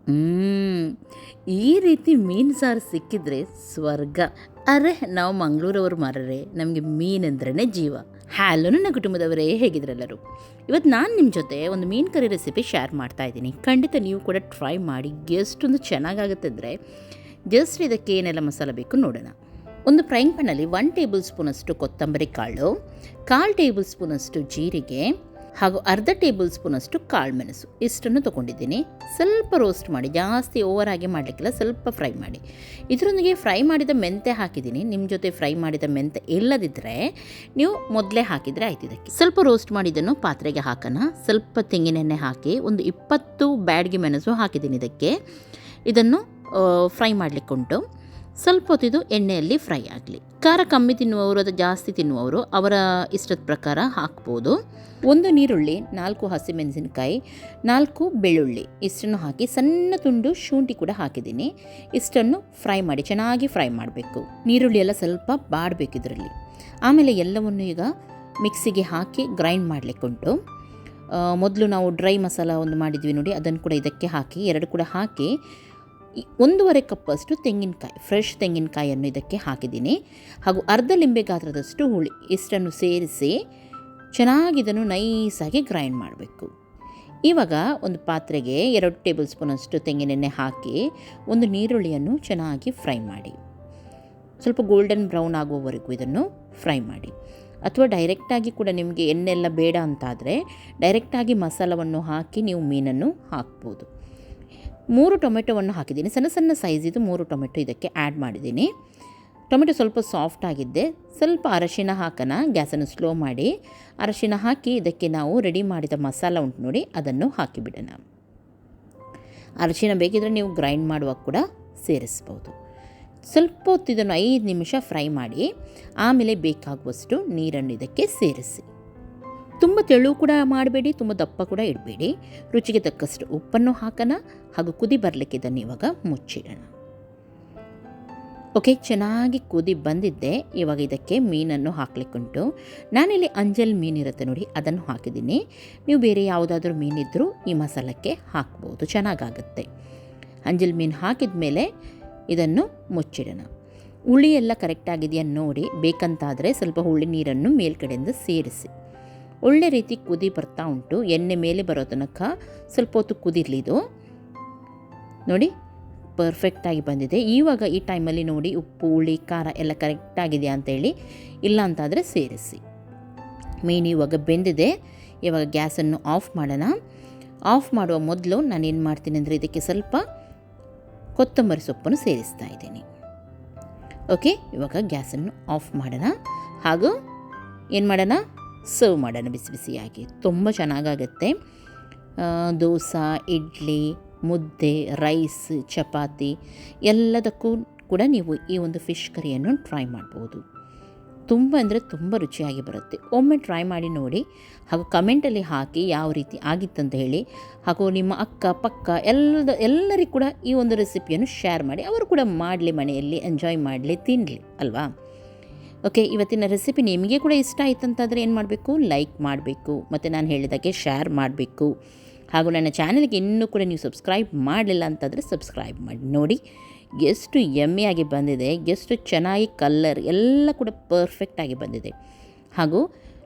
ಹ್ಮ್. ಈ ರೀತಿ ಮೀನು ಸಾರು ಸಿಕ್ಕಿದ್ರೆ ಸ್ವರ್ಗ. ಅರೆ ನಾವು ಮಂಗಳೂರವರು ಮಾರರೆ, ನಮಗೆ ಮೀನೆಂದ್ರೇ ಜೀವ. ಹಲೋ ನನ್ನ ಕುಟುಂಬದವರೇ, ಹೇಗಿದ್ರೆಲ್ಲರೂ? ಇವತ್ತು ನಾನು ನಿಮ್ಮ ಜೊತೆ ಒಂದು ಮೀನು ಕರಿ ರೆಸಿಪಿ ಶೇರ್ ಮಾಡ್ತಾ ಇದ್ದೀನಿ. ಖಂಡಿತ ನೀವು ಕೂಡ ಟ್ರೈ ಮಾಡಿ. ಎಷ್ಟೊಂದು ಚೆನ್ನಾಗಾಗುತ್ತೆ ಅಂದರೆ, ಜಸ್ಟ್ ಇದಕ್ಕೆ ಏನೆಲ್ಲ ಮಸಾಲೆ ಬೇಕು ನೋಡೋಣ. ಒಂದು ಫ್ರೈಂಗ್ ಪ್ಯಾನಲ್ಲಿ 1 ಟೇಬಲ್ ಸ್ಪೂನಷ್ಟು ಕೊತ್ತಂಬರಿ ಕಾಳು, 1/4 ಟೇಬಲ್ ಸ್ಪೂನಷ್ಟು ಜೀರಿಗೆ ಹಾಗೂ ಅರ್ಧ ಟೇಬಲ್ ಸ್ಪೂನಷ್ಟು ಕಾಳು ಮೆಣಸು ಇಷ್ಟನ್ನು ತೊಗೊಂಡಿದ್ದೀನಿ. ಸ್ವಲ್ಪ ರೋಸ್ಟ್ ಮಾಡಿ, ಜಾಸ್ತಿ ಓವರ್ ಆಗಿ ಮಾಡಲಿಕ್ಕಿಲ್ಲ, ಸ್ವಲ್ಪ ಫ್ರೈ ಮಾಡಿ. ಇದರೊಂದಿಗೆ ಫ್ರೈ ಮಾಡಿದ ಮೆಂತೆ ಹಾಕಿದ್ದೀನಿ. ನಿಮ್ಮ ಜೊತೆ ಫ್ರೈ ಮಾಡಿದ ಮೆಂತೆ ಇಲ್ಲದಿದ್ದರೆ ನೀವು ಮೊದಲೇ ಹಾಕಿದರೆ ಆಯ್ತು. ಇದಕ್ಕೆ ಸ್ವಲ್ಪ ರೋಸ್ಟ್ ಮಾಡಿದ್ದನ್ನು ಪಾತ್ರೆಗೆ ಹಾಕೋಣ. ಸ್ವಲ್ಪ ತೆಂಗಿನೆಣ್ಣೆ ಹಾಕಿ ಒಂದು 20 ಬ್ಯಾಡಗಿ ಮೆಣಸು ಹಾಕಿದ್ದೀನಿ. ಇದನ್ನು ಫ್ರೈ ಮಾಡಲಿಕ್ಕುಂಟು. ಸ್ವಲ್ಪ ಹೊತ್ತಿದು ಎಣ್ಣೆಯಲ್ಲಿ ಫ್ರೈ ಆಗಲಿ. ಖಾರ ಕಮ್ಮಿ ತಿನ್ನುವವರು ಅಥವಾ ಜಾಸ್ತಿ ತಿನ್ನುವವರು ಅವರ ಇಷ್ಟದ ಪ್ರಕಾರ ಹಾಕ್ಬೋದು. 1 ನೀರುಳ್ಳಿ, 4 ಹಸಿಮೆಣಸಿನಕಾಯಿ, 4 ಬೆಳ್ಳುಳ್ಳಿ ಇಷ್ಟನ್ನು ಹಾಕಿ ಸಣ್ಣ ತುಂಡು ಶುಂಠಿ ಕೂಡ ಹಾಕಿದ್ದೀನಿ. ಇಷ್ಟನ್ನು ಫ್ರೈ ಮಾಡಿ, ಚೆನ್ನಾಗಿ ಫ್ರೈ ಮಾಡಬೇಕು. ನೀರುಳ್ಳಿ ಎಲ್ಲ ಸ್ವಲ್ಪ ಬಾಡಬೇಕು ಇದರಲ್ಲಿ. ಆಮೇಲೆ ಎಲ್ಲವನ್ನು ಈಗ ಮಿಕ್ಸಿಗೆ ಹಾಕಿ ಗ್ರೈಂಡ್ ಮಾಡಲಿಕ್ಕುಂಟು. ಮೊದಲು ನಾವು ಡ್ರೈ ಮಸಾಲ ಒಂದು ಮಾಡಿದ್ವಿ ನೋಡಿ, ಅದನ್ನು ಕೂಡ ಇದಕ್ಕೆ ಹಾಕಿ 2 ಕೂಡ ಹಾಕಿ 1.5 ಕಪ್ಪಷ್ಟು ತೆಂಗಿನಕಾಯಿ, ಫ್ರೆಶ್ ತೆಂಗಿನಕಾಯಿಯನ್ನು ಇದಕ್ಕೆ ಹಾಕಿದ್ದೀನಿ. ಹಾಗೂ ಅರ್ಧ ಲಿಂಬೆ ಗಾತ್ರದಷ್ಟು ಹುಳಿ ಇಷ್ಟನ್ನು ಸೇರಿಸಿ ಚೆನ್ನಾಗಿ ಇದನ್ನು ನೈಸಾಗಿ ಗ್ರೈಂಡ್ ಮಾಡಬೇಕು. ಇವಾಗ ಒಂದು ಪಾತ್ರೆಗೆ 2 ಟೇಬಲ್ ಸ್ಪೂನಷ್ಟು ತೆಂಗಿನೆಣ್ಣೆ ಹಾಕಿ ಒಂದು ನೀರುಳ್ಳಿಯನ್ನು ಚೆನ್ನಾಗಿ ಫ್ರೈ ಮಾಡಿ. ಸ್ವಲ್ಪ ಗೋಲ್ಡನ್ ಬ್ರೌನ್ ಆಗುವವರೆಗೂ ಇದನ್ನು ಫ್ರೈ ಮಾಡಿ. ಅಥವಾ ಡೈರೆಕ್ಟಾಗಿ ಕೂಡ ನಿಮಗೆ ಎಣ್ಣೆಲ್ಲ ಬೇಡ ಅಂತಾದರೆ ಡೈರೆಕ್ಟಾಗಿ ಮಸಾಲವನ್ನು ಹಾಕಿ ನೀವು ಮೀನನ್ನು ಹಾಕ್ಬೋದು. 3 ಟೊಮೆಟೊವನ್ನು ಹಾಕಿದ್ದೀನಿ. ಸಣ್ಣ ಸಣ್ಣ ಸೈಜಿದು 3 ಟೊಮೆಟೊ ಇದಕ್ಕೆ ಆ್ಯಡ್ ಮಾಡಿದ್ದೀನಿ. ಟೊಮೆಟೊ ಸ್ವಲ್ಪ ಸಾಫ್ಟ್ ಆಗಿದ್ದೆ. ಸ್ವಲ್ಪ ಅರಶಿನ ಹಾಕೋಣ. ಗ್ಯಾಸನ್ನು ಸ್ಲೋ ಮಾಡಿ ಅರಶಿನ ಹಾಕಿ ಇದಕ್ಕೆ ನಾವು ರೆಡಿ ಮಾಡಿದ ಮಸಾಲ ಉಂಟು ನೋಡಿ, ಅದನ್ನು ಹಾಕಿಬಿಡೋಣ. ಅರಶಿನ ಬೇಕಿದ್ರೆ ನೀವು ಗ್ರೈಂಡ್ ಮಾಡುವಾಗ ಕೂಡ ಸೇರಿಸ್ಬೋದು. ಸ್ವಲ್ಪ ಹೊತ್ತು ಇದನ್ನು 5 ನಿಮಿಷ ಫ್ರೈ ಮಾಡಿ ಆಮೇಲೆ ಬೇಕಾಗುವಷ್ಟು ನೀರನ್ನು ಇದಕ್ಕೆ ಸೇರಿಸಿ. ತುಂಬ ತೆಳು ಕೂಡ ಮಾಡಬೇಡಿ, ತುಂಬ ದಪ್ಪ ಕೂಡ ಇಡಬೇಡಿ. ರುಚಿಗೆ ತಕ್ಕಷ್ಟು ಉಪ್ಪನ್ನು ಹಾಕೋಣ ಹಾಗೂ ಕುದಿ ಬರಲಿಕ್ಕೆ ಇದನ್ನು ಇವಾಗ ಮುಚ್ಚಿಡೋಣ. ಓಕೆ, ಚೆನ್ನಾಗಿ ಕುದಿ ಬಂದಿದ್ದೆ. ಇವಾಗ ಇದಕ್ಕೆ ಮೀನನ್ನು ಹಾಕಲಿಕ್ಕುಂಟು. ನಾನಿಲ್ಲಿ ಅಂಜಲ್ ಮೀನಿರುತ್ತೆ ನೋಡಿ, ಅದನ್ನು ಹಾಕಿದ್ದೀನಿ. ನೀವು ಬೇರೆ ಯಾವುದಾದ್ರೂ ಮೀನಿದ್ದರೂ ಈ ಮಸಾಲಕ್ಕೆ ಹಾಕ್ಬೋದು, ಚೆನ್ನಾಗಾಗುತ್ತೆ. ಅಂಜಲ್ ಮೀನು ಹಾಕಿದ ಮೇಲೆ ಇದನ್ನು ಮುಚ್ಚಿಡೋಣ. ಹುಳಿ ಎಲ್ಲ ಕರೆಕ್ಟಾಗಿದೆಯಾ ನೋಡಿ, ಬೇಕಂತಾದರೆ ಸ್ವಲ್ಪ ಹುಳಿ ನೀರನ್ನು ಮೇಲ್ಗಡೆಯಿಂದ ಸೇರಿಸಿ. ಒಳ್ಳೆ ರೀತಿ ಕುದಿ ಬರ್ತಾ ಉಂಟು. ಎಣ್ಣೆ ಮೇಲೆ ಬರೋ ತನಕ ಸ್ವಲ್ಪ ಹೊತ್ತು ಕುದಿರಲಿ. ಇದು ನೋಡಿ ಪರ್ಫೆಕ್ಟಾಗಿ ಬಂದಿದೆ. ಇವಾಗ ಈ ಟೈಮಲ್ಲಿ ನೋಡಿ ಉಪ್ಪು, ಹುಳಿ, ಖಾರ ಎಲ್ಲ ಕರೆಕ್ಟಾಗಿದೆಯಾ ಅಂತೇಳಿ. ಇಲ್ಲ ಅಂತಾದರೆ ಸೇರಿಸಿ. ಮೀನು ಇವಾಗ ಬೆಂದಿದೆ. ಇವಾಗ ಗ್ಯಾಸನ್ನು ಆಫ್ ಮಾಡೋಣ. ಆಫ್ ಮಾಡುವ ಮೊದಲು ನಾನೇನು ಮಾಡ್ತೀನಿ ಅಂದರೆ ಇದಕ್ಕೆ ಸ್ವಲ್ಪ ಕೊತ್ತಂಬರಿ ಸೊಪ್ಪನ್ನು ಸೇರಿಸ್ತಾ ಇದ್ದೀನಿ. ಓಕೆ, ಇವಾಗ ಗ್ಯಾಸನ್ನು ಆಫ್ ಮಾಡೋಣ ಹಾಗೂ ಏನು ಮಾಡೋಣ, ಸರ್ವ್ ಮಾಡೋಣ ಬಿಸಿ ಬಿಸಿಯಾಗಿ. ತುಂಬ ಚೆನ್ನಾಗಾಗುತ್ತೆ. ದೋಸೆ, ಇಡ್ಲಿ, ಮುದ್ದೆ, ರೈಸ್, ಚಪಾತಿ ಎಲ್ಲದಕ್ಕೂ ಕೂಡ ನೀವು ಈ ಒಂದು ಫಿಶ್ ಕರಿಯನ್ನು ಟ್ರೈ ಮಾಡ್ಬೋದು. ತುಂಬ ಅಂದರೆ ತುಂಬ ರುಚಿಯಾಗಿ ಬರುತ್ತೆ. ಒಮ್ಮೆ ಟ್ರೈ ಮಾಡಿ ನೋಡಿ ಹಾಗೂ ಕಮೆಂಟಲ್ಲಿ ಹಾಕಿ ಯಾವ ರೀತಿ ಆಗಿತ್ತಂತ ಹೇಳಿ. ಹಾಗೂ ನಿಮ್ಮ ಅಕ್ಕ ಪಕ್ಕ ಎಲ್ಲರಿಗೂ ಕೂಡ ಈ ಒಂದು ರೆಸಿಪಿಯನ್ನು ಶೇರ್ ಮಾಡಿ. ಅವರು ಕೂಡ ಮಾಡಲಿ, ಮನೆಯಲ್ಲಿ ಎಂಜಾಯ್ ಮಾಡಲಿ, ತಿನ್ನಲಿ ಅಲ್ವಾ. ಓಕೆ, ಇವತ್ತಿನ ರೆಸಿಪಿ ನಿಮಗೆ ಕೂಡ ಇಷ್ಟ ಆಯ್ತಂತಾದರೆ ಏನು ಮಾಡಬೇಕು, ಲೈಕ್ ಮಾಡಬೇಕು ಮತ್ತು ನಾನು ಹೇಳಿದಾಗೆ ಶೇರ್ ಮಾಡಬೇಕು. ಹಾಗೂ ನನ್ನ ಚಾನಲ್ಗೆ ಇನ್ನೂ ಕೂಡ ನೀವು ಸಬ್ಸ್ಕ್ರೈಬ್ ಮಾಡಲಿಲ್ಲ ಅಂತಾದರೆ ಸಬ್ಸ್ಕ್ರೈಬ್ ಮಾಡಿ. ನೋಡಿ ಎಷ್ಟು ಯಮ್ಮಿಯಾಗಿ ಬಂದಿದೆ, ಎಷ್ಟು ಚೆನ್ನಾಗಿ ಕಲ್ಲರ್ ಎಲ್ಲ ಕೂಡ ಪರ್ಫೆಕ್ಟಾಗಿ ಬಂದಿದೆ. ಹಾಗೂ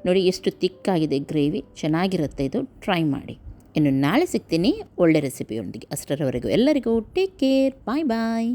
ನೋಡಿ ಎಷ್ಟು ತಿಕ್ಕಾಗಿದೆ ಗ್ರೇವಿ, ಚೆನ್ನಾಗಿರುತ್ತೆ. ಇದು ಟ್ರೈ ಮಾಡಿ. ಇನ್ನು ನಾಳೆ ಸಿಗ್ತೀನಿ ಒಳ್ಳೆ ರೆಸಿಪಿಯೊಂದಿಗೆ. ಅಷ್ಟರವರೆಗೂ ಎಲ್ಲರಿಗೂ ಟೇಕ್ ಕೇರ್, ಬಾಯ್ ಬಾಯ್.